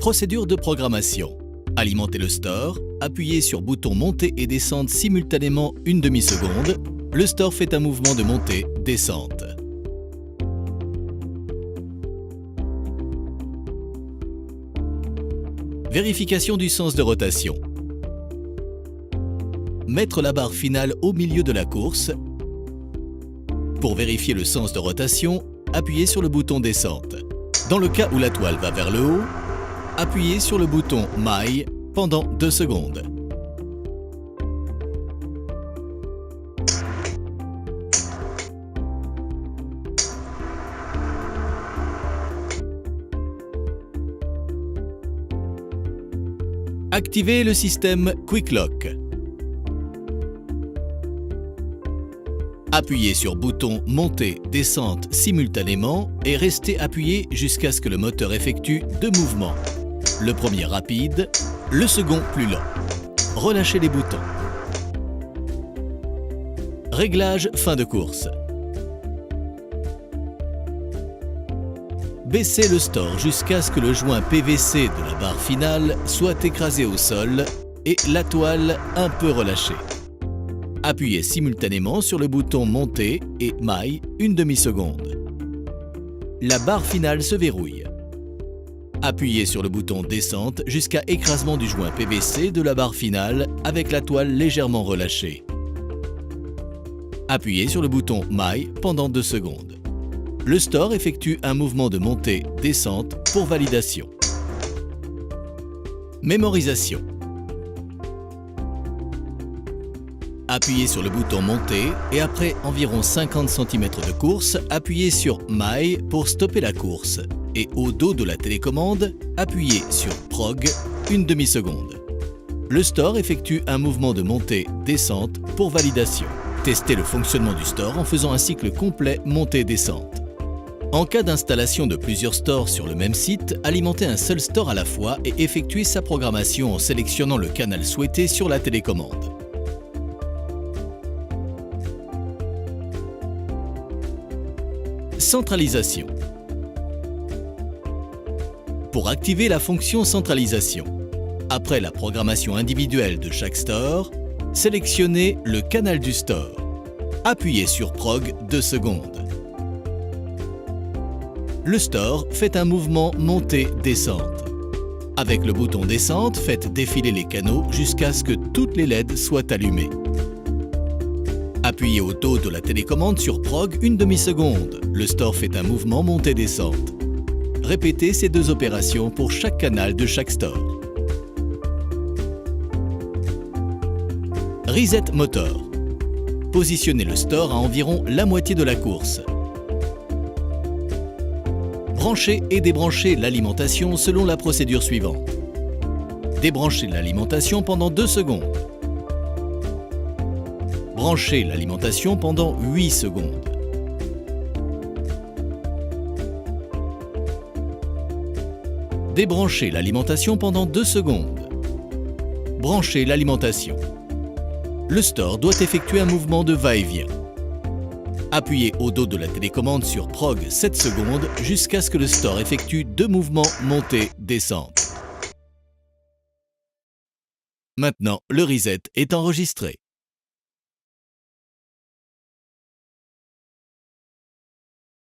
Procédure de programmation. Alimenter le store, appuyez sur bouton monter et descendre simultanément une demi-seconde. Le store fait un mouvement de montée-descente. Vérification du sens de rotation. Mettre la barre finale au milieu de la course. Pour vérifier le sens de rotation, appuyez sur le bouton descente. Dans le cas où la toile va vers le haut, appuyez sur le bouton maille pendant 2 secondes. Activez le système Quick Lock. Appuyez sur bouton montée, descente simultanément et restez appuyé jusqu'à ce que le moteur effectue 2 mouvements. Le premier rapide, le second plus lent. Relâchez les boutons. Réglage fin de course. Baissez le store jusqu'à ce que le joint PVC de la barre finale soit écrasé au sol et la toile un peu relâchée. Appuyez simultanément sur le bouton monter et maille une demi-seconde. La barre finale se verrouille. Appuyez sur le bouton descente jusqu'à écrasement du joint PVC de la barre finale avec la toile légèrement relâchée. Appuyez sur le bouton maille pendant 2 secondes. Le store effectue un mouvement de montée-descente pour validation. Mémorisation. Appuyez sur le bouton monter et après environ 50 cm de course, appuyez sur maille pour stopper la course et au dos de la télécommande, appuyez sur prog une demi-seconde. Le store effectue un mouvement de montée-descente pour validation. Testez le fonctionnement du store en faisant un cycle complet montée-descente. En cas d'installation de plusieurs stores sur le même site, alimentez un seul store à la fois et effectuez sa programmation en sélectionnant le canal souhaité sur la télécommande. Centralisation. Pour activer la fonction centralisation, après la programmation individuelle de chaque store, sélectionnez le canal du store. Appuyez sur prog 2 secondes. Le store fait un mouvement montée-descente. Avec le bouton descente, faites défiler les canaux jusqu'à ce que toutes les LED soient allumées. Appuyez au dos de la télécommande sur prog une demi-seconde. Le store fait un mouvement montée-descente. Répétez ces 2 opérations pour chaque canal de chaque store. Reset motor. Positionnez le store à environ la moitié de la course. Branchez et débranchez l'alimentation selon la procédure suivante. Débranchez l'alimentation pendant 2 secondes. Branchez l'alimentation pendant 8 secondes. Débranchez l'alimentation pendant 2 secondes. Branchez l'alimentation. Le store doit effectuer un mouvement de va-et-vient. Appuyez au dos de la télécommande sur prog 7 secondes jusqu'à ce que le store effectue 2 mouvements montée-descente. Maintenant, le reset est enregistré.